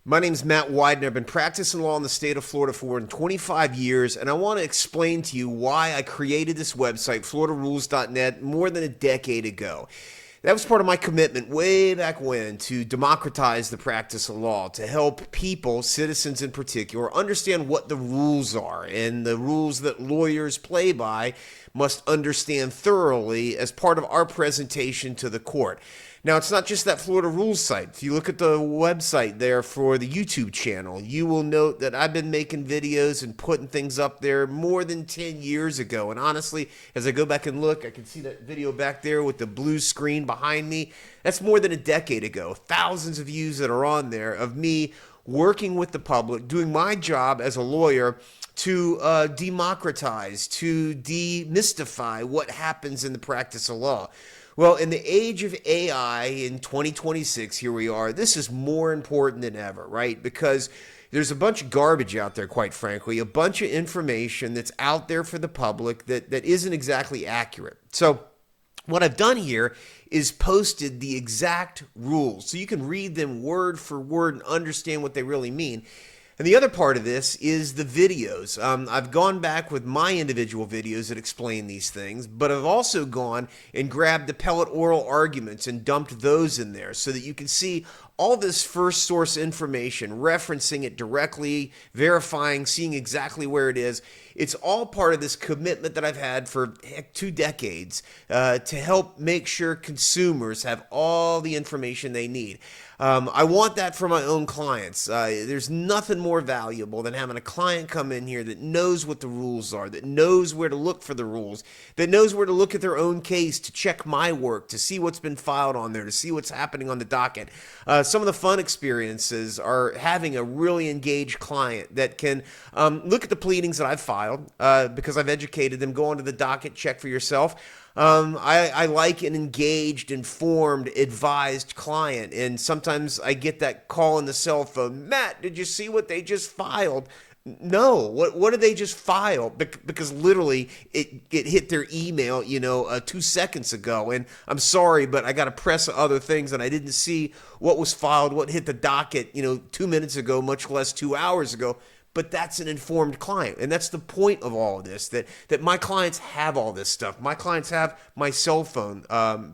My name's Matt Weidner. I've been practicing law in the state of Florida for more than 25 years, and I want to explain to you why I created this website, floridarules.net, more than a decade ago. That was part of my commitment way back when to democratize the practice of law, to help people, citizens in particular, understand what the rules are, and the rules that lawyers play by must understand thoroughly as part of our presentation to the court. Now, it's not just that Florida Rules site. If you look at the website there for the YouTube channel, you will note that I've been making videos and putting things up there more than 10 years ago. And honestly, as I go back and look, I can see that video back there with the blue screen behind me. That's more than a decade ago. Thousands of views that are on there of me working with the public, doing my job as a lawyer to democratize, to demystify what happens in the practice of law. Well, in the age of AI in 2026, here we are, this is more important than ever, right? Because there's a bunch of garbage out there, quite frankly, a bunch of information that's out there for the public that isn't exactly accurate. So what I've done here is posted the exact rules so you can read them word for word and understand what they really mean. And the other part of this is the videos. I've gone back with my individual videos that explain these things, but I've also gone and grabbed appellate oral arguments and dumped those in there so that you can see all this first source information, referencing it directly, verifying, seeing exactly where it is. It's all part of this commitment that I've had for 2 decades to help make sure consumers have all the information they need. I want that for my own clients. There's nothing more valuable than having a client come in here that knows what the rules are, that knows where to look for the rules, that knows where to look at their own case, to check my work, to see what's been filed on there, to see what's happening on the docket. Some of the fun experiences are having a really engaged client that can look at the pleadings that I've filed because I've educated them, go onto the docket, check for yourself. I like an engaged, informed, advised client, and sometimes I get that call on the cell phone, Matt, did you see what they just filed? No, what did they just file? Because literally it hit their email, 2 seconds ago, and I'm sorry, but I got to press other things, and I didn't see what was filed, what hit the docket, 2 minutes ago, much less 2 hours ago. But that's an informed client. And that's the point of all of this, that my clients have all this stuff. My clients have my cell phone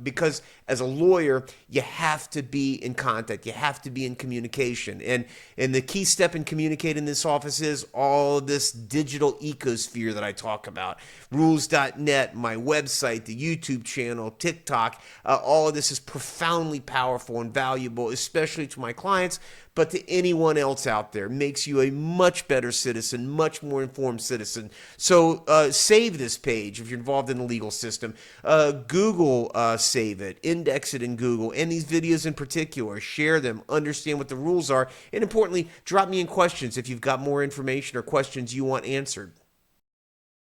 because as a lawyer, you have to be in contact. You have to be in communication. And the key step in communicating in this office is all this digital ecosphere that I talk about. Rules.net, my website, the YouTube channel, TikTok, all of this is profoundly powerful and valuable, especially to my clients, but to anyone else out there. Makes you a much better citizen, much more informed citizen. So save this page if you're involved in the legal system. Google save it, index it in Google, and these videos in particular. Share them, understand what the rules are, and importantly, drop me in questions if you've got more information or questions you want answered.